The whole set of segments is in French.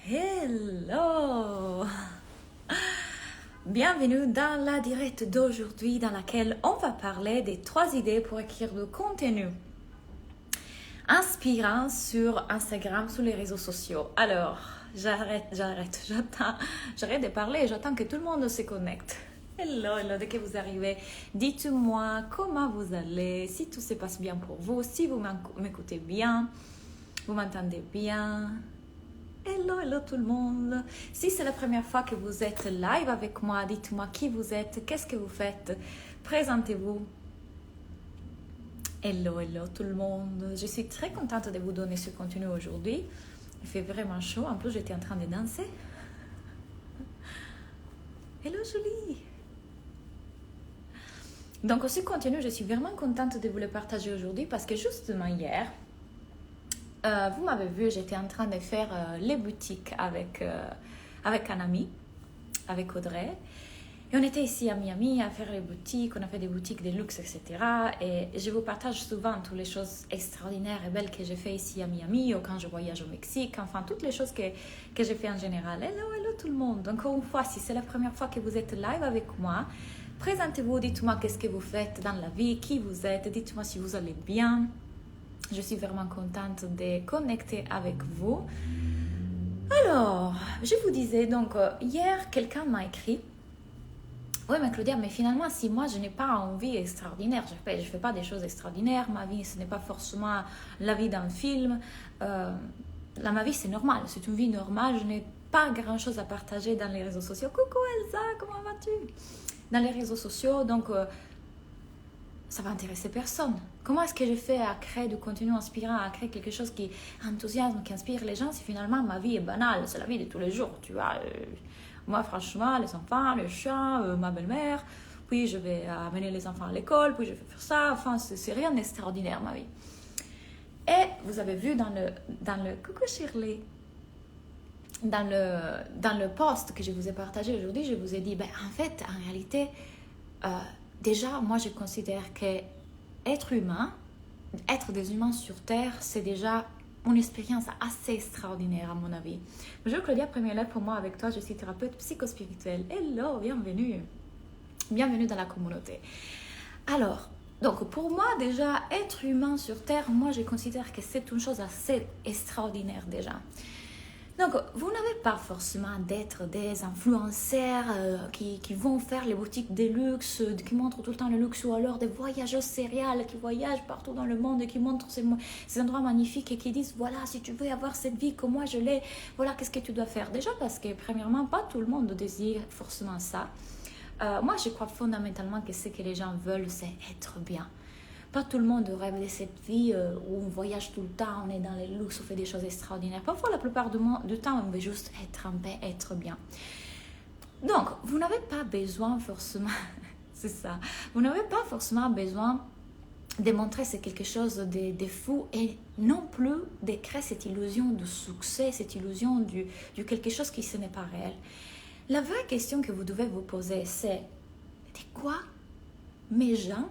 Hello! Bienvenue dans la direct d'aujourd'hui dans laquelle on va parler des 3 idées pour écrire du contenu inspirant sur Instagram, sur les réseaux sociaux. Alors, j'arrête de parler, j'attends que tout le monde se connecte. Hello, dès que vous arrivez, dites-moi comment vous allez, si tout se passe bien pour vous, si vous m'écoutez bien, vous m'entendez bien. Hello tout le monde. Si c'est la première fois que vous êtes live avec moi, dites-moi qui vous êtes, qu'est-ce que vous faites, présentez-vous. Hello tout le monde. Je suis très contente de vous donner ce contenu aujourd'hui. Il fait vraiment chaud. En plus, j'étais en train de danser. Hello Julie. Donc, ce contenu, je suis vraiment contente de vous le partager aujourd'hui parce que justement hier, vous m'avez vu, j'étais en train de faire les boutiques avec un ami, avec Audrey. Et on était ici à Miami à faire les boutiques, on a fait des boutiques de luxe, etc. Et je vous partage souvent toutes les choses extraordinaires et belles que j'ai fait ici à Miami ou quand je voyage au Mexique, enfin toutes les choses que j'ai fait en général. Hello tout le monde. Encore une fois, si c'est la première fois que vous êtes live avec moi, présentez-vous, dites-moi qu'est-ce que vous faites dans la vie, qui vous êtes, dites-moi si vous allez bien. Je suis vraiment contente de connecter avec vous. Alors, je vous disais, donc, hier, quelqu'un m'a écrit. Oui, mais Claudia, mais finalement, si moi, je n'ai pas une vie extraordinaire, je ne fais pas des choses extraordinaires, ma vie, ce n'est pas forcément la vie d'un film. Ma vie, c'est normal, c'est une vie normale, je n'ai pas grand-chose à partager dans les réseaux sociaux. Coucou Elsa, comment vas-tu? Dans les réseaux sociaux, donc... ça va intéresser personne. Comment est-ce que je fais à créer du contenu inspirant, à créer quelque chose qui enthousiasme, qui inspire les gens si finalement ma vie est banale, c'est la vie de tous les jours, tu vois. Moi, franchement, les enfants, le chat, ma belle-mère, puis je vais amener les enfants à l'école, puis je vais faire ça, enfin, c'est rien d'extraordinaire, ma vie. Et vous avez vu dans le coucou Shirley, dans le post que je vous ai partagé aujourd'hui, je vous ai dit, en fait, en réalité, déjà, moi, je considère qu'être humain, être des humains sur Terre, c'est déjà une expérience assez extraordinaire, à mon avis. Bonjour Claudia, première lettre pour moi avec toi. Je suis thérapeute psychospirituelle. Hello, bienvenue. Bienvenue dans la communauté. Alors, donc pour moi, déjà, être humain sur Terre, moi, je considère que c'est une chose assez extraordinaire déjà. Donc, vous n'avez pas forcément d'être des influenceurs qui vont faire les boutiques de luxe, qui montrent tout le temps le luxe, ou alors des voyageurs sériales qui voyagent partout dans le monde et qui montrent ces endroits magnifiques et qui disent, voilà, si tu veux avoir cette vie comme moi je l'ai, voilà, qu'est-ce que tu dois faire. Déjà parce que, premièrement, pas tout le monde désire forcément ça. Moi, je crois fondamentalement que ce que les gens veulent, c'est être bien. Pas tout le monde rêve de cette vie où on voyage tout le temps, on est dans les luxes, on fait des choses extraordinaires. Parfois, la plupart du temps, on veut juste être en paix, être bien. Donc, vous n'avez pas besoin forcément, c'est ça, vous n'avez pas forcément besoin de montrer c'est quelque chose de fou et non plus de créer cette illusion de succès, cette illusion du quelque chose qui ce n'est pas réel. La vraie question que vous devez vous poser, c'est de quoi mes gens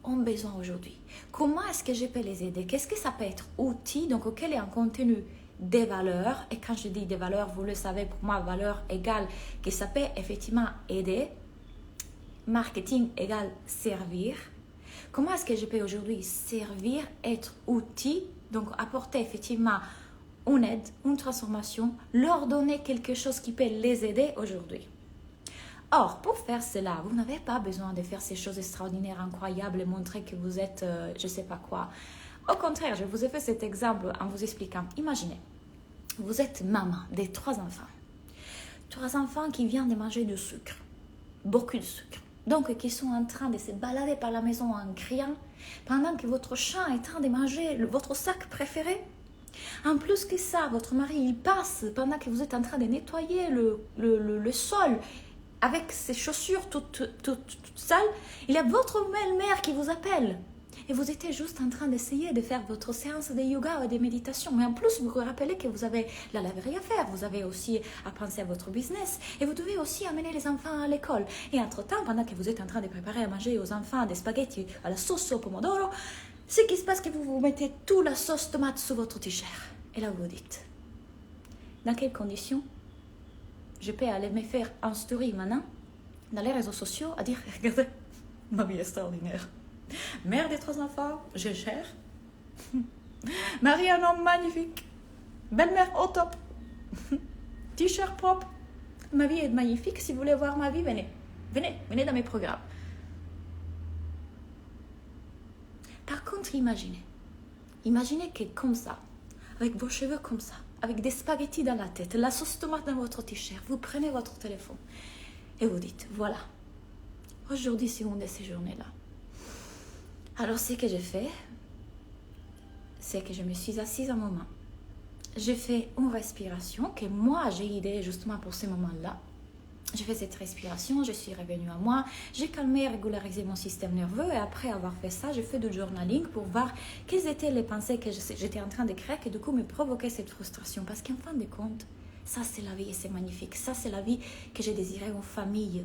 ont besoin aujourd'hui? Comment est-ce que je peux les aider? Qu'est-ce que ça peut être outil, donc auquel est un contenu des valeurs, et quand je dis des valeurs, vous le savez, pour moi, valeur égale que ça peut effectivement aider, marketing égale servir. Comment est-ce que je peux aujourd'hui servir, être outil, donc apporter effectivement une aide, une transformation, leur donner quelque chose qui peut les aider aujourd'hui? Or, pour faire cela, vous n'avez pas besoin de faire ces choses extraordinaires, incroyables et montrer que vous êtes je ne sais pas quoi. Au contraire, je vous ai fait cet exemple en vous expliquant. Imaginez, vous êtes maman de 3 enfants. 3 enfants qui viennent de manger du sucre, beaucoup de sucre. Donc, qui sont en train de se balader par la maison en criant pendant que votre chat est en train de manger votre sac préféré. En plus que ça, votre mari, il passe pendant que vous êtes en train de nettoyer le sol avec ses chaussures toutes sales. Il y a votre belle-mère qui vous appelle. Et vous étiez juste en train d'essayer de faire votre séance de yoga ou de méditation. Mais en plus, vous vous rappelez que vous avez la laverie à faire. Vous avez aussi à penser à votre business. Et vous devez aussi amener les enfants à l'école. Et entre-temps, pendant que vous êtes en train de préparer à manger aux enfants des spaghettis à la sauce au pomodoro, ce qui se passe, c'est que vous mettez toute la sauce tomate sur votre t-shirt. Et là, vous vous dites, Dans quelles conditions je peux aller me faire un story maintenant dans les réseaux sociaux à dire regardez, ma vie est extraordinaire. Mère des 3 enfants, je gère. Marie un homme magnifique. Belle-mère au top. T-shirt propre. Ma vie est magnifique. Si vous voulez voir ma vie, venez. Venez dans mes programmes. Par contre, imaginez que comme ça, avec vos cheveux comme ça, avec des spaghettis dans la tête, la sauce tomate dans votre t-shirt, vous prenez votre téléphone et vous dites, voilà, aujourd'hui c'est une de ces journées-là. Alors ce que j'ai fait, c'est que je me suis assise un moment. J'ai fait une respiration que moi j'ai idée justement pour ce moment-là. J'ai fait cette respiration, je suis revenue à moi, j'ai calmé et régularisé mon système nerveux et après avoir fait ça, j'ai fait du journaling pour voir quelles étaient les pensées que j'étais en train de créer qui du coup me provoquaient cette frustration. Parce qu'en fin de compte, ça c'est la vie et c'est magnifique. Ça c'est la vie que j'ai désirée en famille,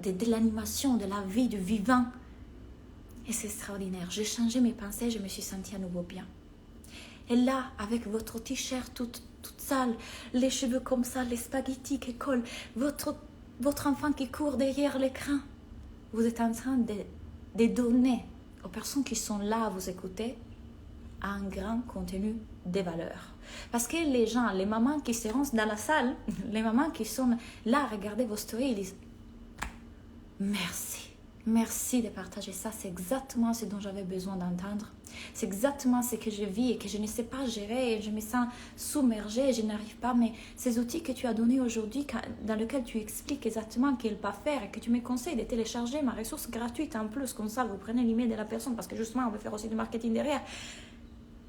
de l'animation, de la vie, du vivant. Et c'est extraordinaire. J'ai changé mes pensées, je me suis sentie à nouveau bien. Et là, avec votre t-shirt toute sale, les cheveux comme ça, les spaghettis qui collent, votre enfant qui court derrière l'écran, vous êtes en train de donner aux personnes qui sont là à vous écouter un grand contenu de valeur. Parce que les gens, les mamans qui seront dans la salle, les mamans qui sont là à regarder vos stories, ils disent merci. Merci de partager ça, c'est exactement ce dont j'avais besoin d'entendre. C'est exactement ce que je vis et que je ne sais pas gérer et je me sens submergée et je n'arrive pas. Mais ces outils que tu as donnés aujourd'hui, dans lesquels tu expliques exactement quel pas faire et que tu me conseilles de télécharger ma ressource gratuite en plus, comme ça vous prenez l'email de la personne parce que justement on veut faire aussi du marketing derrière.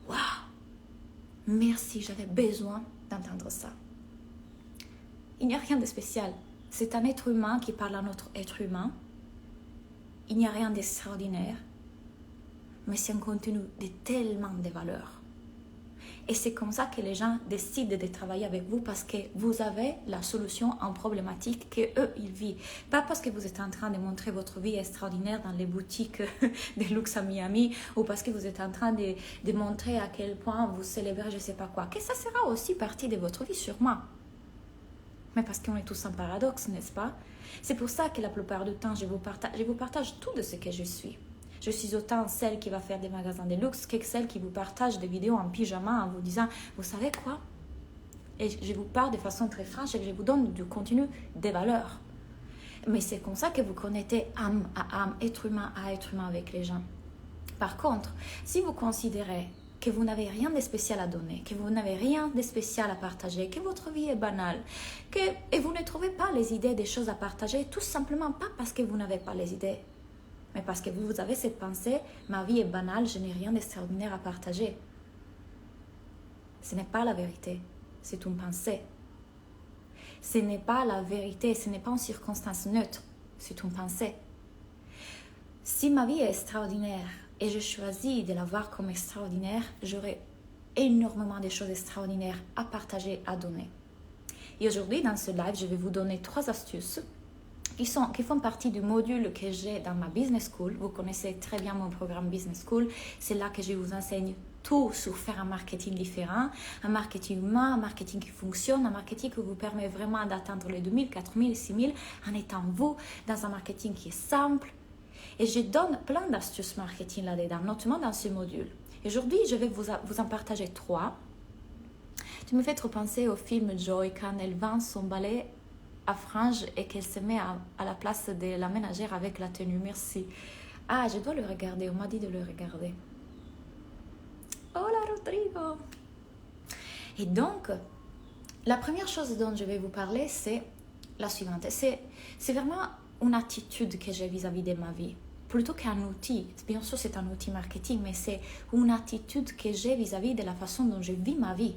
Waouh! Merci, j'avais besoin d'entendre ça. Il n'y a rien de spécial. C'est un être humain qui parle à un autre être humain. Il n'y a rien d'extraordinaire, mais c'est un contenu de tellement de valeur. Et c'est comme ça que les gens décident de travailler avec vous parce que vous avez la solution en problématique qu'eux, ils vivent. Pas parce que vous êtes en train de montrer votre vie extraordinaire dans les boutiques de luxe à Miami ou parce que vous êtes en train de montrer à quel point vous célébrez je ne sais pas quoi. Que ça sera aussi partie de votre vie, sûrement. Mais parce qu'on est tous en paradoxe, n'est-ce pas? C'est pour ça que la plupart du temps, je vous partage tout de ce que je suis. Je suis autant celle qui va faire des magasins de luxe que celle qui vous partage des vidéos en pyjama en vous disant, vous savez quoi? Et je vous parle de façon très franche et que je vous donne du contenu, des valeurs. Mais c'est comme ça que vous connectez âme à âme, être humain à être humain avec les gens. Par contre, si vous considérez que vous n'avez rien de spécial à donner, que vous n'avez rien de spécial à partager, que votre vie est banale, et vous ne trouvez pas les idées des choses à partager, tout simplement pas parce que vous n'avez pas les idées, mais parce que vous avez cette pensée, ma vie est banale, je n'ai rien d'extraordinaire à partager. Ce n'est pas la vérité, c'est une pensée. Ce n'est pas la vérité, ce n'est pas une circonstance neutre, c'est une pensée. Si ma vie est extraordinaire, et je choisis de la voir comme extraordinaire, j'aurai énormément de choses extraordinaires à partager, à donner. Et aujourd'hui, dans ce live, je vais vous donner 3 astuces qui font partie du module que j'ai dans ma Business School. Vous connaissez très bien mon programme Business School. C'est là que je vous enseigne tout sur faire un marketing différent, un marketing humain, un marketing qui fonctionne, un marketing qui vous permet vraiment d'atteindre les 2000, 4000, 6000 en étant vous dans un marketing qui est simple. Et je donne plein d'astuces marketing là-dedans, notamment dans ce module. Aujourd'hui, je vais vous en partager 3. Tu me fais trop penser au film Joy quand elle vend son balai à franges et qu'elle se met à la place de la ménagère avec la tenue. Merci. Ah, je dois le regarder. On m'a dit de le regarder. Hola Rodrigo. Et donc, la première chose dont je vais vous parler, c'est la suivante. C'est vraiment une attitude que j'ai vis-à-vis de ma vie. Plutôt qu'un outil. Bien sûr, c'est un outil marketing, mais c'est une attitude que j'ai vis-à-vis de la façon dont je vis ma vie.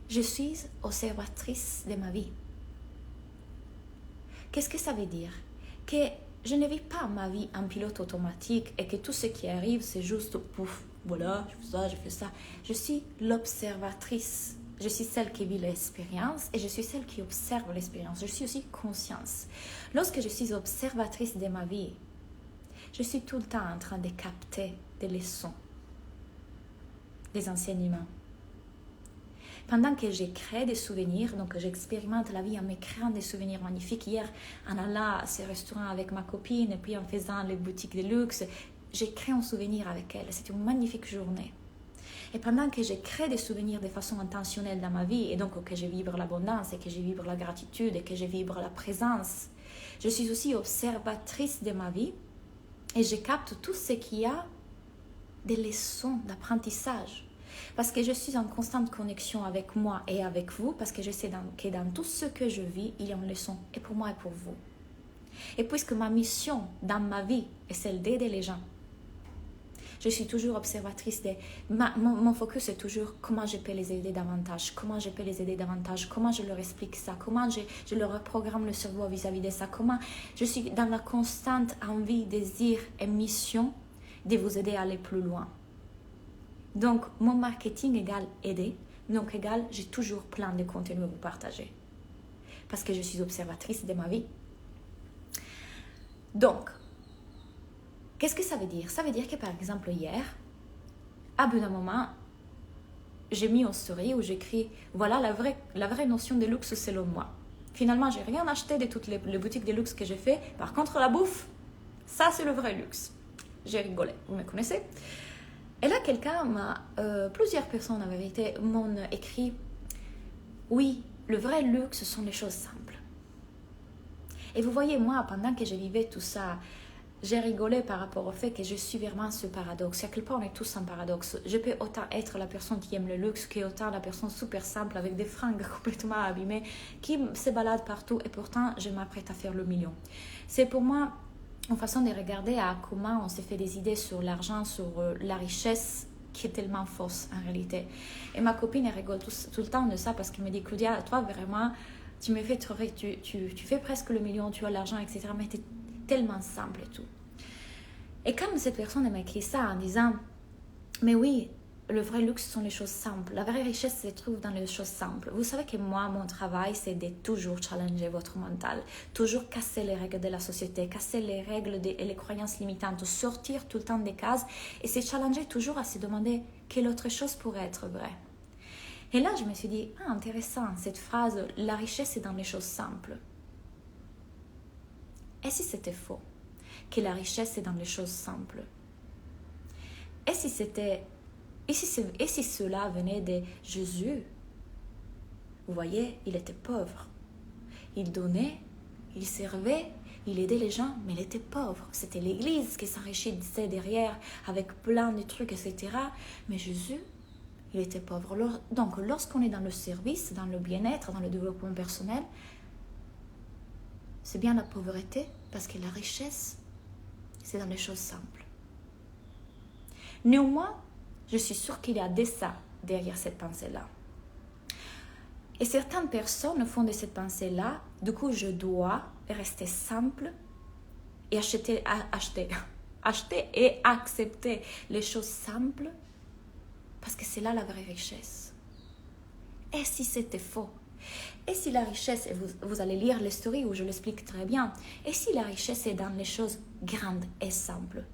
Je suis observatrice de ma vie. Qu'est-ce que ça veut dire? Que je ne vis pas ma vie en pilote automatique et que tout ce qui arrive, c'est juste pouf, voilà, je fais ça. Je suis l'observatrice. Je suis celle qui vit l'expérience et je suis celle qui observe l'expérience. Je suis aussi conscience. Lorsque je suis observatrice de ma vie, je suis tout le temps en train de capter des leçons, des enseignements. pendant que j'ai créé des souvenirs, donc j'expérimente la vie en me créant des souvenirs magnifiques. Hier, en allant à ce restaurant avec ma copine et puis en faisant les boutiques de luxe, j'ai créé un souvenir avec elle. C'était une magnifique journée. Et pendant que je crée des souvenirs de façon intentionnelle dans ma vie, et donc que je vibre l'abondance, et que je vibre la gratitude, et que je vibre la présence, je suis aussi observatrice de ma vie, et je capte tout ce qu'il y a des leçons d'apprentissage. Parce que je suis en constante connexion avec moi et avec vous, parce que je sais que dans tout ce que je vis, il y a une leçon, et pour moi et pour vous. Et puisque ma mission dans ma vie est celle d'aider les gens, je suis toujours observatrice mon focus est toujours comment je peux les aider davantage, comment je leur explique ça, comment je leur reprogramme le cerveau vis-à-vis de ça, comment je suis dans la constante envie, désir et mission de vous aider à aller plus loin. Donc, mon marketing égale aider, donc égale j'ai toujours plein de contenu à vous partager. Parce que je suis observatrice de ma vie. Donc, qu'est-ce que ça veut dire? Ça veut dire que par exemple hier, à bout d'un moment, j'ai mis en story où j'écris voilà la vraie notion de luxe selon moi. Finalement, j'ai rien acheté de toutes les boutiques de luxe que j'ai fait. Par contre, la bouffe, ça c'est le vrai luxe. J'ai rigolé, vous me connaissez. Et là, plusieurs personnes en vérité m'ont écrit oui, le vrai luxe, ce sont les choses simples. Et vous voyez, moi, pendant que je vivais tout ça, j'ai rigolé par rapport au fait que je suis vraiment ce paradoxe. À quel point on est tous un paradoxe. Je peux autant être la personne qui aime le luxe qu'autant la personne super simple avec des fringues complètement abîmées qui se balade partout et pourtant je m'apprête à faire le million. C'est pour moi une façon de regarder à comment on s'est fait des idées sur l'argent, sur la richesse qui est tellement fausse en réalité. Et ma copine elle rigole tout le temps de ça parce qu'elle me dit Claudia, toi vraiment tu me fais trop rire, tu fais presque le million, tu as l'argent, etc. Mais t'es tellement simple et tout. Et comme cette personne m'a écrit ça en disant mais oui, le vrai luxe sont les choses simples, la vraie richesse se trouve dans les choses simples. Vous savez que moi, mon travail, c'est de toujours challenger votre mental, toujours casser les règles de la société, casser les règles et les croyances limitantes, sortir tout le temps des cases et se challenger toujours à se demander quelle autre chose pourrait être vraie. Et là, je me suis dit, intéressant, cette phrase, la richesse est dans les choses simples. Et si c'était faux, que la richesse est dans les choses simples? Et si cela venait de Jésus? Vous voyez, il était pauvre. Il donnait, il servait, il aidait les gens, mais il était pauvre. C'était l'Église qui s'enrichissait derrière avec plein de trucs, etc. Mais Jésus, il était pauvre. Donc, lorsqu'on est dans le service, dans le bien-être, dans le développement personnel, c'est bien la pauvreté, parce que la richesse, c'est dans les choses simples. Néanmoins, je suis sûre qu'il y a des ça derrière cette pensée-là. Et certaines personnes font de cette pensée-là, du coup, je dois rester simple et acheter et accepter les choses simples, parce que c'est là la vraie richesse. Et si c'était faux? Et si la richesse, et vous allez lire les stories où je l'explique très bien, et si la richesse est dans les choses grandes et simples,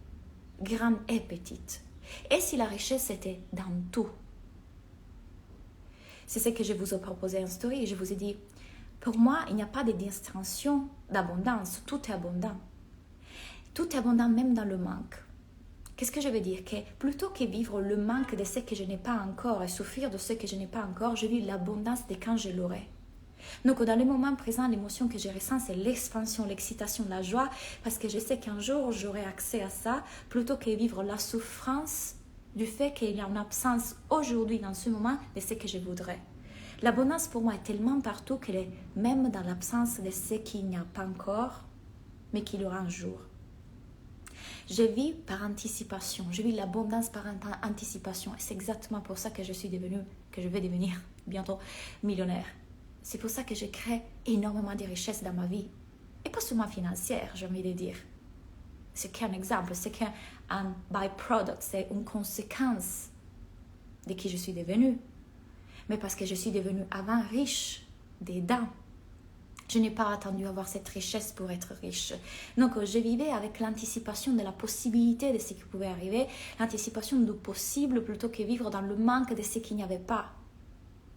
grandes et petites? Et si la richesse était dans tout? C'est ce que je vous ai proposé en story. Je vous ai dit, pour moi, il n'y a pas de distinction d'abondance. Tout est abondant. Tout est abondant même dans le manque. Qu'est-ce que je veux dire? Que plutôt que vivre le manque de ce que je n'ai pas encore et souffrir de ce que je n'ai pas encore, je vis l'abondance de quand je l'aurai. Donc, dans le moment présent, l'émotion que je ressens, c'est l'expansion, l'excitation, la joie, parce que je sais qu'un jour, j'aurai accès à ça, plutôt que vivre la souffrance du fait qu'il y a une absence aujourd'hui, dans ce moment, de ce que je voudrais. L'abondance, pour moi, est tellement partout qu'elle est même dans l'absence de ce qu'il n'y a pas encore, mais qu'il y aura un jour. Je vis par anticipation, je vis l'abondance par anticipation, et c'est exactement pour ça que je vais devenir bientôt millionnaire. C'est pour ça que je crée énormément de richesses dans ma vie. Et pas seulement financière, j'ai envie de dire. C'est qu'un exemple, c'est qu'un byproduct, c'est une conséquence de qui je suis devenue. Mais parce que je suis devenue avant riche des dents. Je n'ai pas attendu avoir cette richesse pour être riche. Donc, je vivais avec l'anticipation de la possibilité de ce qui pouvait arriver, l'anticipation du possible plutôt que vivre dans le manque de ce qu'il n'y avait pas.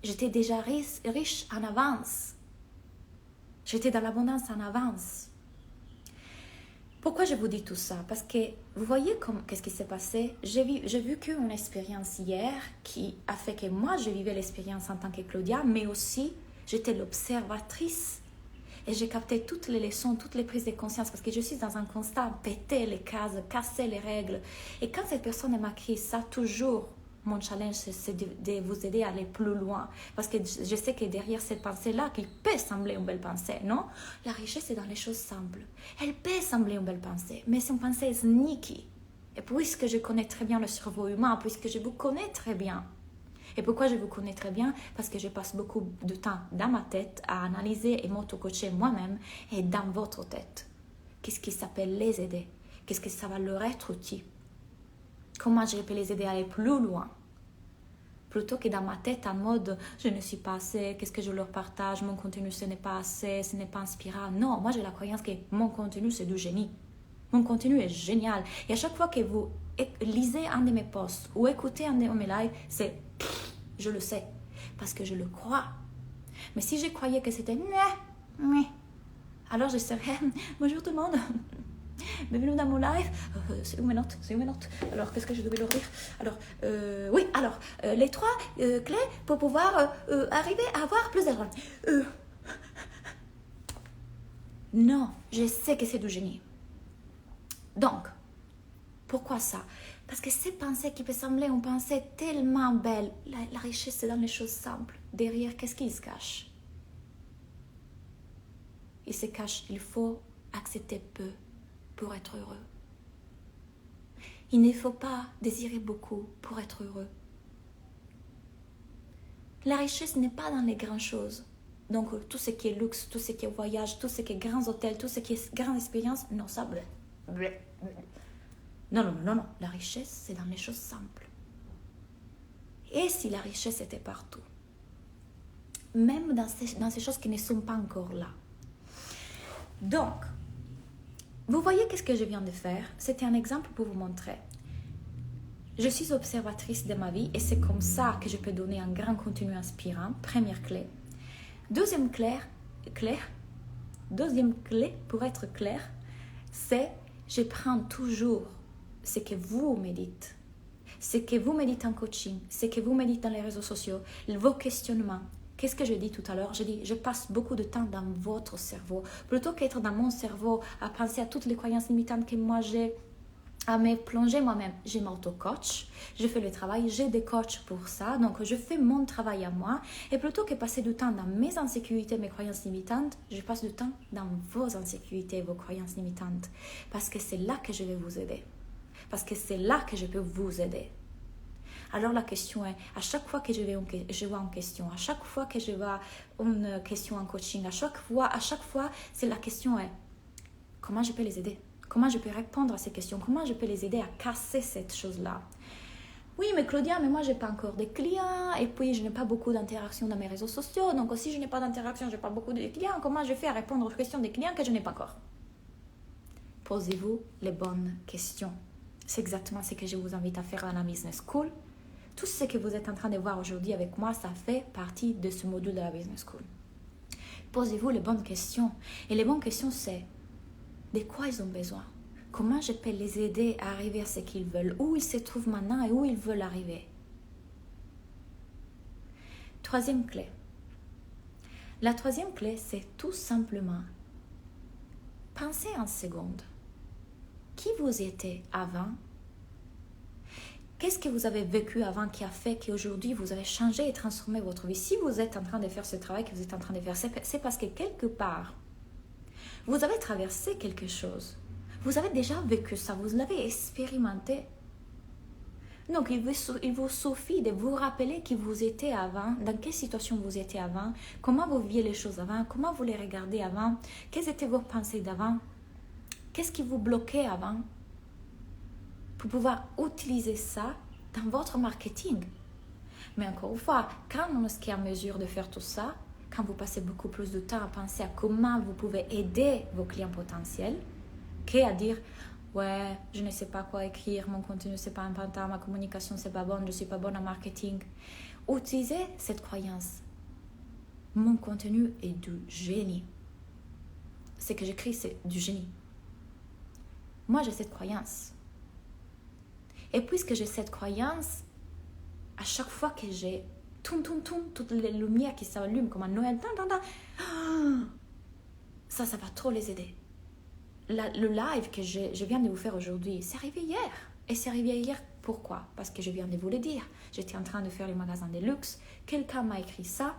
J'étais déjà riche en avance. J'étais dans l'abondance en avance. Pourquoi je vous dis tout ça? Parce que vous voyez qu'est-ce qui s'est passé? J'ai vécu une expérience hier qui a fait que moi, je vivais l'expérience en tant que Claudia, mais aussi j'étais l'observatrice et j'ai capté toutes les leçons, toutes les prises de conscience parce que je suis dans un constat, péter les cases, casser les règles. Et quand cette personne m'a écrit ça, toujours, mon challenge, c'est de vous aider à aller plus loin. Parce que je sais que derrière cette pensée-là, qui peut sembler une belle pensée, non? La richesse est dans les choses simples. Elle peut sembler une belle pensée, mais c'est une pensée sneaky. Et puisque je connais très bien le cerveau humain, puisque je vous connais très bien. Et pourquoi je vous connais très bien? Parce que je passe beaucoup de temps dans ma tête à analyser et m'auto-coacher moi-même et dans votre tête. Qu'est-ce qui s'appelle les aider? Qu'est-ce que ça va leur être utile? Comment je peux les aider à aller plus loin? Plutôt que dans ma tête en mode je ne suis pas assez, qu'est-ce que je leur partage, mon contenu ce n'est pas assez, ce n'est pas inspirant. Non, moi j'ai la croyance que mon contenu c'est du génie. Mon contenu est génial. Et à chaque fois que vous lisez un de mes posts ou écoutez un de mes lives, je le sais parce que je le crois. Mais si je croyais que c'était alors je serais bonjour tout le monde. Bienvenue dans mon live. C'est où mes notes? Alors, qu'est-ce que je devais leur dire? Alors, oui, alors, les 3 clés pour pouvoir arriver à avoir plus d'argent. Non, je sais que c'est du génie. Donc, pourquoi ça? Parce que ces pensées qui peuvent sembler une pensée tellement belle, la richesse c'est dans les choses simples. Derrière, qu'est-ce qui se cache? Il se cache, il faut accepter peu pour être heureux. Il ne faut pas désirer beaucoup pour être heureux. La richesse n'est pas dans les grandes choses. Donc, tout ce qui est luxe, tout ce qui est voyage, tout ce qui est grands hôtels, tout ce qui est grande expérience, non, ça, Non. La richesse, c'est dans les choses simples. Et si la richesse était partout? Même dans ces choses qui ne sont pas encore là. Donc, vous voyez qu'est-ce que je viens de faire? C'était un exemple pour vous montrer. Je suis observatrice de ma vie et c'est comme ça que je peux donner un grand contenu inspirant. Première clé. Deuxième clé pour être clair, c'est je prends toujours ce que vous me dites. Ce que vous me dites en coaching, ce que vous me dites dans les réseaux sociaux, vos questionnements. Qu'est-ce que je dis tout à l'heure? Je dis, je passe beaucoup de temps dans votre cerveau. Plutôt qu'être dans mon cerveau, à penser à toutes les croyances limitantes que moi j'ai, à me plonger moi-même. Je m'auto-coach, je fais le travail, j'ai des coachs pour ça. Donc, je fais mon travail à moi. Et plutôt que passer du temps dans mes insécurités, mes croyances limitantes, je passe du temps dans vos insécurités, vos croyances limitantes. Parce que c'est là que je vais vous aider. Parce que c'est là que je peux vous aider. Alors la question est, à chaque fois que je vois une question, à chaque fois que je vois une question en coaching, à chaque fois, c'est la question est, comment je peux les aider? Comment je peux répondre à ces questions? Comment je peux les aider à casser cette chose-là? Oui, mais Claudia, moi, je n'ai pas encore de clients, et puis je n'ai pas beaucoup d'interactions dans mes réseaux sociaux, donc si je n'ai pas d'interaction, je n'ai pas beaucoup de clients, comment je fais à répondre aux questions des clients que je n'ai pas encore? Posez-vous les bonnes questions. C'est exactement ce que je vous invite à faire dans la Business School. Tout ce que vous êtes en train de voir aujourd'hui avec moi, ça fait partie de ce module de la Business School. Posez-vous les bonnes questions. Et les bonnes questions, c'est de quoi ils ont besoin? Comment je peux les aider à arriver à ce qu'ils veulent? Où ils se trouvent maintenant et où ils veulent arriver? Troisième clé. La troisième clé, c'est tout simplement pensez en seconde. Qui vous étiez avant? Qu'est-ce que vous avez vécu avant qui a fait qu'aujourd'hui vous avez changé et transformé votre vie? Si vous êtes en train de faire ce travail que vous êtes en train de faire, c'est parce que quelque part, vous avez traversé quelque chose. Vous avez déjà vécu ça, vous l'avez expérimenté. Donc, il vous suffit de vous rappeler qui vous étiez avant, dans quelle situation vous étiez avant, comment vous viviez les choses avant, comment vous les regardez avant, quelles étaient vos pensées d'avant, qu'est-ce qui vous bloquait avant, pour pouvoir utiliser ça dans votre marketing. Mais encore une fois, quand on est en mesure de faire tout ça, quand vous passez beaucoup plus de temps à penser à comment vous pouvez aider vos clients potentiels, qu'à dire « Ouais, je ne sais pas quoi écrire, mon contenu c'est pas important, ma communication c'est pas bonne, je suis pas bonne en marketing. » Utilisez cette croyance. Mon contenu est du génie. Ce que j'écris, c'est du génie. Moi, j'ai cette croyance. Et puisque j'ai cette croyance, à chaque fois que j'ai toutes les lumières qui s'allument comme un Noël, ça va trop les aider. Le live que je viens de vous faire aujourd'hui, c'est arrivé hier. Et c'est arrivé hier, pourquoi? Parce que je viens de vous le dire. J'étais en train de faire les magasins de luxe. Quelqu'un m'a écrit ça.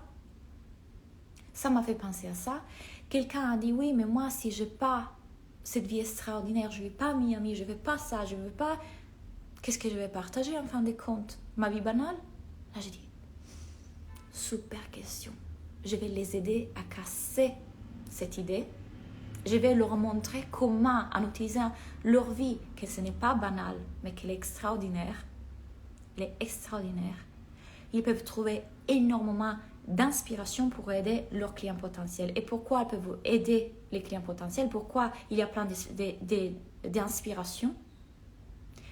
Ça m'a fait penser à ça. Quelqu'un a dit, oui, mais moi, si je n'ai pas cette vie extraordinaire, je ne vais pas Miami, je ne veux pas ça, je ne veux pas... Qu'est-ce que je vais partager en fin de compte? Ma vie banale? Là, j'ai dit, super question. Je vais les aider à casser cette idée. Je vais leur montrer comment, en utilisant leur vie, que ce n'est pas banal, mais qu'elle est extraordinaire. Elle est extraordinaire. Ils peuvent trouver énormément d'inspiration pour aider leurs clients potentiels. Et pourquoi ils peuvent aider les clients potentiels? Pourquoi il y a plein d'inspiration?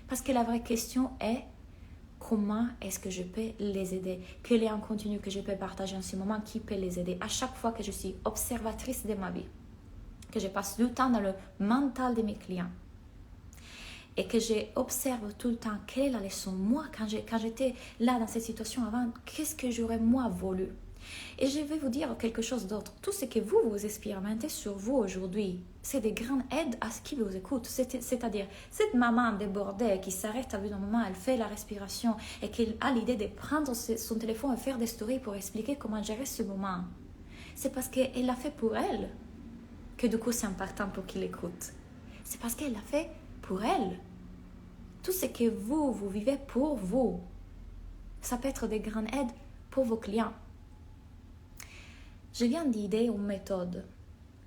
Parce que la vraie question est comment est-ce que je peux les aider? Quel est un contenu que je peux partager en ce moment qui peut les aider? À chaque fois que je suis observatrice de ma vie, que je passe du temps dans le mental de mes clients et que j'observe tout le temps quelle est la leçon, moi, quand j'étais là dans cette situation avant, qu'est-ce que j'aurais moi voulu? Et je vais vous dire quelque chose d'autre. Tout ce que vous expérimentez sur vous aujourd'hui, c'est des grandes aides à ce qui vous écoute. C'est-à-dire, cette maman débordée qui s'arrête à bout d'un moment, elle fait la respiration et qu'elle a l'idée de prendre son téléphone et faire des stories pour expliquer comment gérer ce moment. C'est parce qu'elle l'a fait pour elle que du coup c'est important pour qu'il écoute. C'est parce qu'elle l'a fait pour elle. Tout ce que vous vivez pour vous, ça peut être des grandes aides pour vos clients. Je viens d'idée une méthode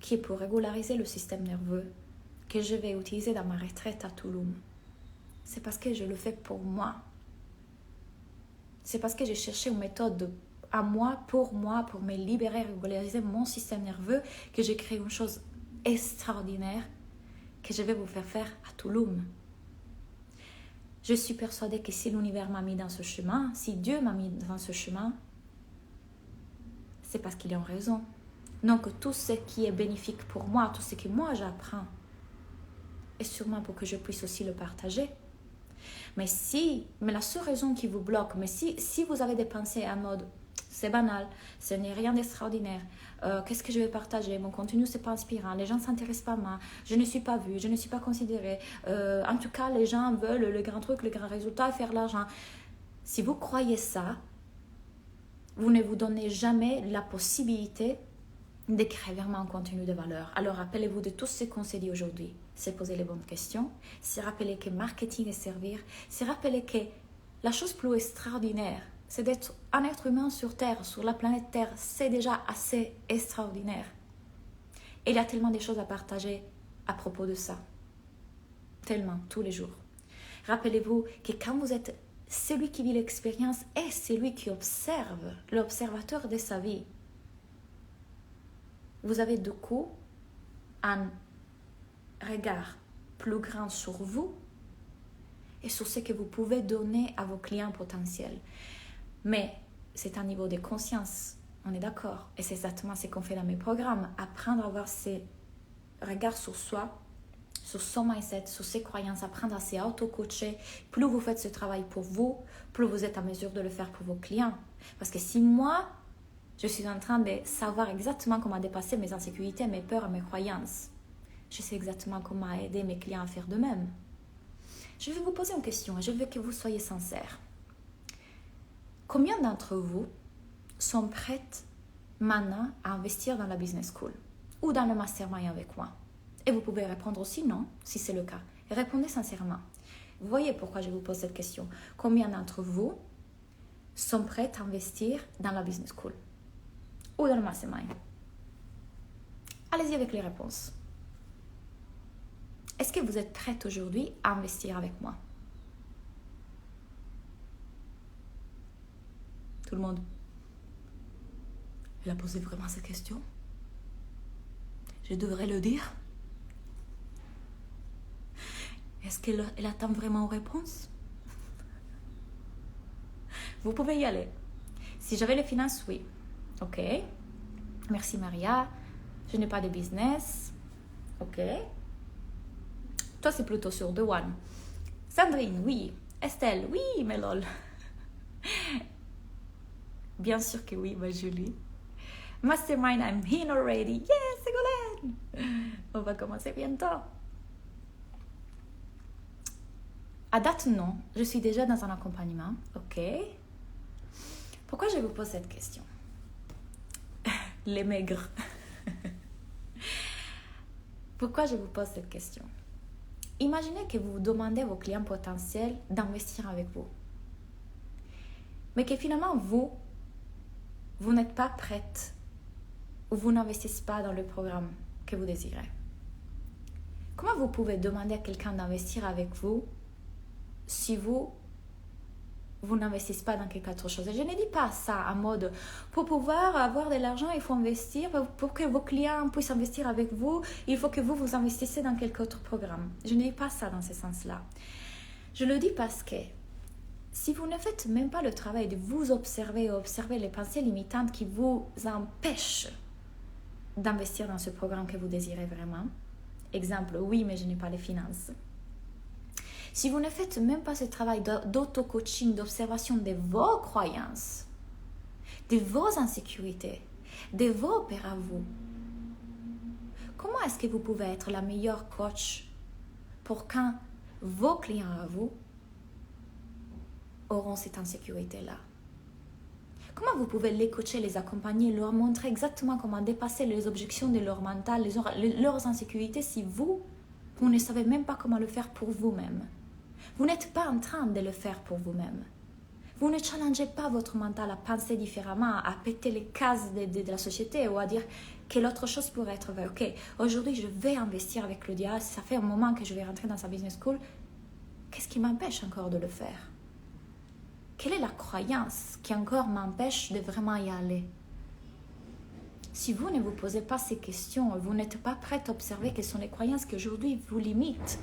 qui est pour régulariser le système nerveux que je vais utiliser dans ma retraite à Tulum. C'est parce que je le fais pour moi. C'est parce que j'ai cherché une méthode à moi, pour me libérer, régulariser mon système nerveux, que j'ai créé une chose extraordinaire que je vais vous faire à Tulum. Je suis persuadée que si l'univers m'a mis dans ce chemin, si Dieu m'a mis dans ce chemin, c'est parce qu'il est en raison. Donc tout ce qui est bénéfique pour moi, tout ce que moi j'apprends, est sûrement pour que je puisse aussi le partager. Mais la seule raison qui vous bloque, mais si vous avez des pensées en mode c'est banal, ce n'est rien d'extraordinaire, qu'est-ce que je vais partager, mon contenu c'est pas inspirant, les gens ne s'intéressent pas à moi, je ne suis pas vue, je ne suis pas considérée, en tout cas les gens veulent le grand truc, le grand résultat, faire l'argent. Si vous croyez ça, vous ne vous donnez jamais la possibilité de créer vraiment un contenu de valeur. Alors rappelez-vous de tout ce qu'on s'est dit aujourd'hui. C'est poser les bonnes questions, c'est rappeler que marketing est servir, c'est rappeler que la chose plus extraordinaire, c'est d'être un être humain sur Terre, sur la planète Terre. C'est déjà assez extraordinaire. Et il y a tellement de choses à partager à propos de ça. Tellement, tous les jours. Rappelez-vous que quand vous êtes celui qui vit l'expérience et celui qui observe, l'observateur de sa vie, vous avez du coup un regard plus grand sur vous et sur ce que vous pouvez donner à vos clients potentiels. Mais c'est un niveau de conscience, on est d'accord. Et c'est exactement ce qu'on fait dans mes programmes. Apprendre à avoir ces regards sur soi, sur son mindset, sur ses croyances, apprendre à s'auto-coacher. Plus vous faites ce travail pour vous, plus vous êtes à mesure de le faire pour vos clients. Parce que si moi, je suis en train de savoir exactement comment dépasser mes insécurités, mes peurs et mes croyances, je sais exactement comment aider mes clients à faire de même. Je vais vous poser une question et je veux que vous soyez sincères. Combien d'entre vous sont prêtes maintenant à investir dans la business school ou dans le mastermind avec moi? Et vous pouvez répondre aussi non, si c'est le cas. Et répondez sincèrement. Vous voyez pourquoi je vous pose cette question. Combien d'entre vous sont prêtes à investir dans la business school ou dans le mastermind? Allez-y avec les réponses. Est-ce que vous êtes prête aujourd'hui à investir avec moi? Tout le monde. Elle a posé vraiment cette question? Je devrais le dire? Est-ce qu'elle attend vraiment une réponse? Vous pouvez y aller. Si j'avais les finances, oui. Ok. Merci Maria. Je n'ai pas de business. Ok. Toi, c'est plutôt sur The One. Sandrine, oui. Estelle, oui, mais lol. Bien sûr que oui, ma Julie. Mastermind, I'm in already. Yes, Ségolène. On va commencer bientôt. À date, non. Je suis déjà dans un accompagnement. Ok. Pourquoi je vous pose cette question? Les maigres. Pourquoi je vous pose cette question? Imaginez que vous demandez à vos clients potentiels d'investir avec vous. Mais que finalement, vous n'êtes pas prête ou vous n'investissez pas dans le programme que vous désirez. Comment vous pouvez demander à quelqu'un d'investir avec vous si vous n'investissez pas dans quelque autre chose? Et je ne dis pas ça en mode, pour pouvoir avoir de l'argent, il faut investir. Pour que vos clients puissent investir avec vous, il faut que vous investissez dans quelque autre programme. Je ne dis pas ça dans ce sens-là. Je le dis parce que si vous ne faites même pas le travail de vous observer et observer les pensées limitantes qui vous empêchent d'investir dans ce programme que vous désirez vraiment, exemple, oui, mais je n'ai pas les finances. Si vous ne faites même pas ce travail d'auto-coaching, d'observation de vos croyances, de vos insécurités, de vos peurs à vous, comment est-ce que vous pouvez être la meilleure coach pour quand vos clients à vous auront cette insécurité-là? Comment vous pouvez les coacher, les accompagner, leur montrer exactement comment dépasser les objections de leur mental, leurs insécurités si vous ne savez même pas comment le faire pour vous-même? Vous n'êtes pas en train de le faire pour vous-même. Vous ne challengez pas votre mental à penser différemment, à péter les cases de la société ou à dire quelle autre chose pourrait être vraie. Ok, aujourd'hui je vais investir avec Claudia, ça fait un moment que je vais rentrer dans sa business school. Qu'est-ce qui m'empêche encore de le faire? Quelle est la croyance qui encore m'empêche de vraiment y aller? Si vous ne vous posez pas ces questions, vous n'êtes pas prête à observer quelles sont les croyances qui aujourd'hui vous limitent,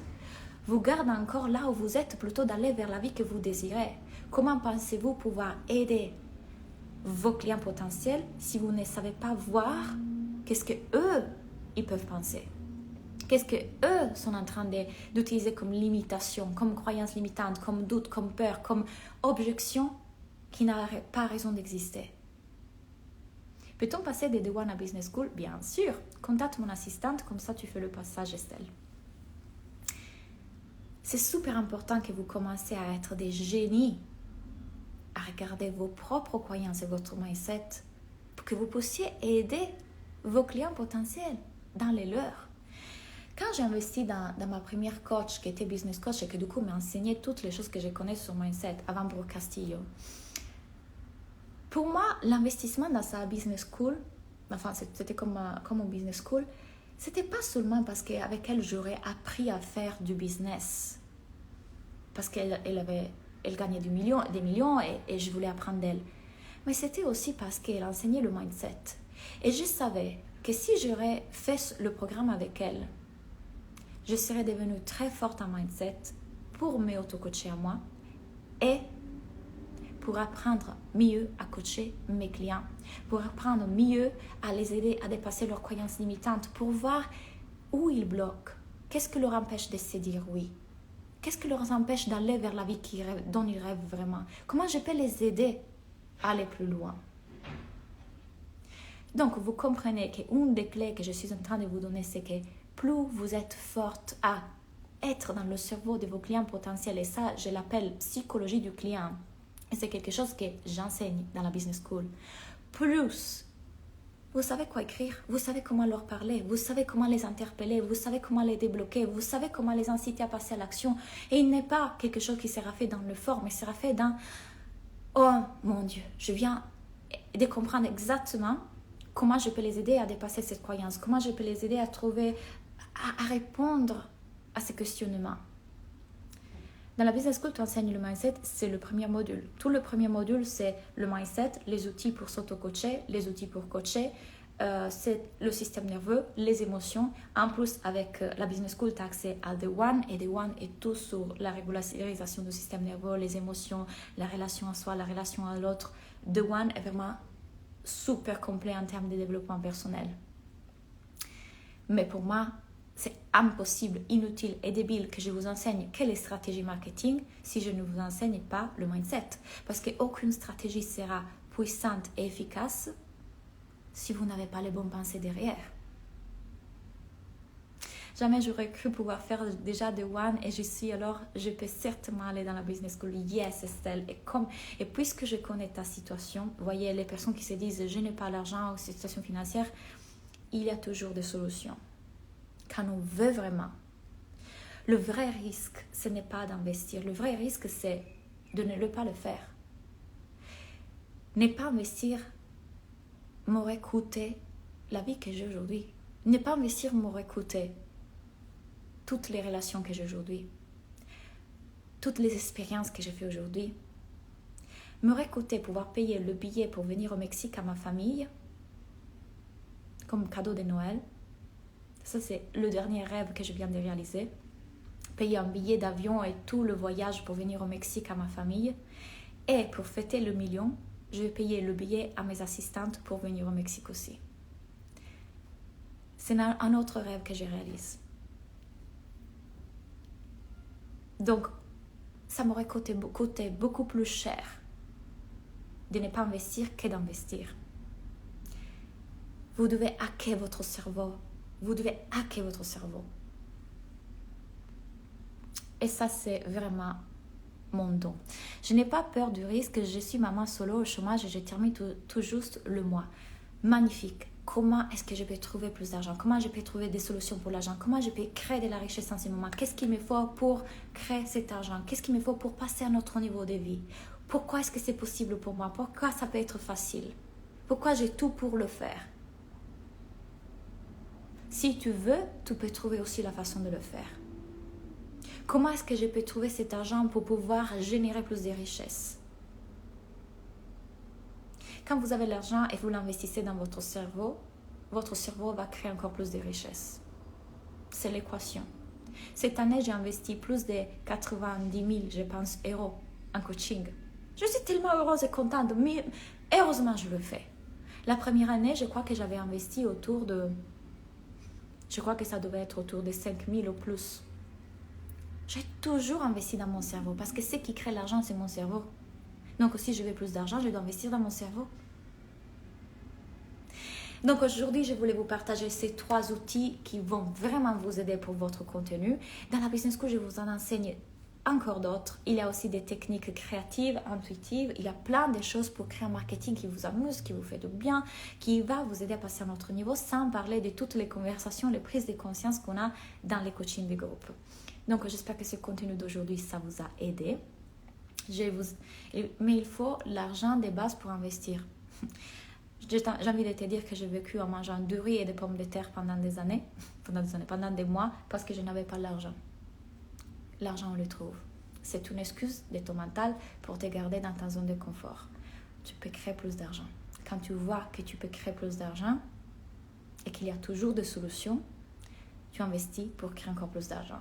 vous gardent encore là où vous êtes plutôt d'aller vers la vie que vous désirez. Comment pensez-vous pouvoir aider vos clients potentiels si vous ne savez pas voir qu'est-ce que eux ils peuvent penser? Qu'est-ce que eux sont en train d'utiliser comme limitation, comme croyance limitante, comme doute, comme peur, comme objection qui n'a pas raison d'exister? Peut-on passer de The One à Business School? Bien sûr. Contacte mon assistante, comme ça tu fais le passage, Estelle. C'est super important que vous commencez à être des génies, à regarder vos propres croyances et votre mindset pour que vous puissiez aider vos clients potentiels dans les leurs. Quand j'ai investi dans ma première coach qui était business coach et que du coup m'a enseigné toutes les choses que je connais sur mindset avant Brooke Castillo, pour moi, l'investissement dans sa business school, enfin c'était comme un business school, c'était pas seulement parce qu'avec elle j'aurais appris à faire du business, parce qu'elle gagnait des millions et je voulais apprendre d'elle, mais c'était aussi parce qu'elle enseignait le mindset. Et je savais que si j'aurais fait le programme avec elle, je serais devenue très forte en mindset pour m'auto-coacher à moi et pour apprendre mieux à coacher mes clients, pour apprendre mieux à les aider à dépasser leurs croyances limitantes, pour voir où ils bloquent, qu'est-ce qui leur empêche de se dire oui, qu'est-ce qui leur empêche d'aller vers la vie dont ils rêvent vraiment, comment je peux les aider à aller plus loin. Donc, vous comprenez qu'une des clés que je suis en train de vous donner, c'est que plus vous êtes forte à être dans le cerveau de vos clients potentiels, et ça, je l'appelle psychologie du client, et c'est quelque chose que j'enseigne dans la business school, plus vous savez quoi écrire, vous savez comment leur parler, vous savez comment les interpeller, vous savez comment les débloquer, vous savez comment les inciter à passer à l'action. Et il n'est pas quelque chose qui sera fait dans le fort, mais sera fait dans « Oh mon Dieu, je viens de comprendre exactement comment je peux les aider à dépasser cette croyance, comment je peux les aider à trouver, à répondre à ces questionnements. » Dans la Business School, tu enseignes le mindset, c'est le premier module. Tout le premier module, c'est le mindset, les outils pour s'auto-coacher, les outils pour coacher, c'est le système nerveux, les émotions. En plus, avec la Business School, tu as accès à The One, et The One est tout sur la régularisation du système nerveux, les émotions, la relation à soi, la relation à l'autre, The One est vraiment super complet en termes de développement personnel. Mais pour moi, c'est impossible, inutile et débile que je vous enseigne quelle est stratégie marketing si je ne vous enseigne pas le mindset. Parce qu'aucune stratégie sera puissante et efficace si vous n'avez pas les bonnes pensées derrière. Jamais j'aurais cru pouvoir faire déjà The One et je suis alors, je peux certainement aller dans la business school. Yes, Estelle. Et puisque je connais ta situation, vous voyez, les personnes qui se disent je n'ai pas l'argent ou situation financière, il y a toujours des solutions. Quand on veut vraiment. Le vrai risque, ce n'est pas d'investir. Le vrai risque, c'est de ne pas le faire. Ne pas investir m'aurait coûté la vie que j'ai aujourd'hui. Ne pas investir m'aurait coûté toutes les relations que j'ai aujourd'hui, toutes les expériences que j'ai fait aujourd'hui, m'aurait coûté pouvoir payer le billet pour venir au Mexique à ma famille, comme cadeau de Noël. Ça, c'est le dernier rêve que je viens de réaliser. Payer un billet d'avion et tout le voyage pour venir au Mexique à ma famille. Et pour fêter le million, je vais payer le billet à mes assistantes pour venir au Mexique aussi. C'est un autre rêve que je réalise. Donc, ça m'aurait coûté beaucoup plus cher de ne pas investir que d'investir. Vous devez hacker votre cerveau. Vous devez hacker votre cerveau. Et ça, c'est vraiment mon don. Je n'ai pas peur du risque. Je suis maman solo au chômage et je termine tout juste le mois. Magnifique. Comment est-ce que je peux trouver plus d'argent? Comment je peux trouver des solutions pour l'argent? Comment je peux créer de la richesse en ce moment? Qu'est-ce qu'il me faut pour créer cet argent? Qu'est-ce qu'il me faut pour passer à un autre niveau de vie? Pourquoi est-ce que c'est possible pour moi? Pourquoi ça peut être facile? Pourquoi j'ai tout pour le faire? Si tu veux, tu peux trouver aussi la façon de le faire. Comment est-ce que je peux trouver cet argent pour pouvoir générer plus de richesses? Quand vous avez l'argent et vous l'investissez dans votre cerveau va créer encore plus de richesses. C'est l'équation. Cette année, j'ai investi plus de 90 000, je pense, euros en coaching. Je suis tellement heureuse et contente, mais heureusement, je le fais. La première année, je crois que j'avais investi je crois que ça devait être autour de 5 000 ou plus. J'ai toujours investi dans mon cerveau parce que ce qui crée l'argent, c'est mon cerveau. Donc, si je veux plus d'argent, je dois investir dans mon cerveau. Donc, aujourd'hui, je voulais vous partager ces 3 outils qui vont vraiment vous aider pour votre contenu. Dans la Business School, je vous en enseigne encore d'autres. Il y a aussi des techniques créatives, intuitives. Il y a plein de choses pour créer un marketing qui vous amuse, qui vous fait du bien, qui va vous aider à passer à un autre niveau, sans parler de toutes les conversations, les prises de conscience qu'on a dans les coachings de groupe. Donc, j'espère que ce contenu d'aujourd'hui, ça vous a aidé. Mais il faut l'argent de base pour investir. J'ai envie de te dire que j'ai vécu en mangeant du riz et des pommes de terre pendant des mois, parce que je n'avais pas l'argent. L'argent, on le trouve. C'est une excuse de ton mental pour te garder dans ta zone de confort. Tu peux créer plus d'argent. Quand tu vois que tu peux créer plus d'argent et qu'il y a toujours des solutions, tu investis pour créer encore plus d'argent.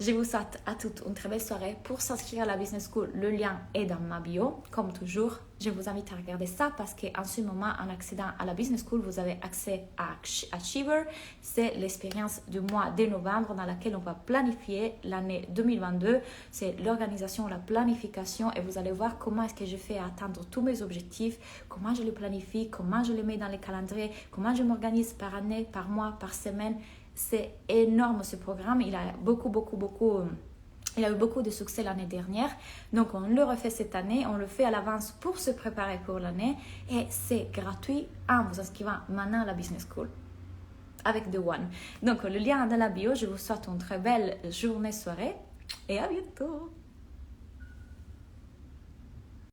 Je vous souhaite à toutes une très belle soirée. Pour s'inscrire à la Business School, le lien est dans ma bio. Comme toujours, je vous invite à regarder ça parce qu'en ce moment, en accédant à la Business School, vous avez accès à Achiever. C'est l'expérience du mois de novembre dans laquelle on va planifier l'année 2022. C'est l'organisation, la planification et vous allez voir comment est-ce que je fais atteindre tous mes objectifs, comment je les planifie, comment je les mets dans les calendriers, comment je m'organise par année, par mois, par semaine. C'est énorme ce programme, il a il a eu beaucoup de succès l'année dernière. Donc on le refait cette année, on le fait à l'avance pour se préparer pour l'année et c'est gratuit en vous inscrivant maintenant à la Business School avec The One. Donc le lien est dans la bio, je vous souhaite une très belle journée, soirée et à bientôt.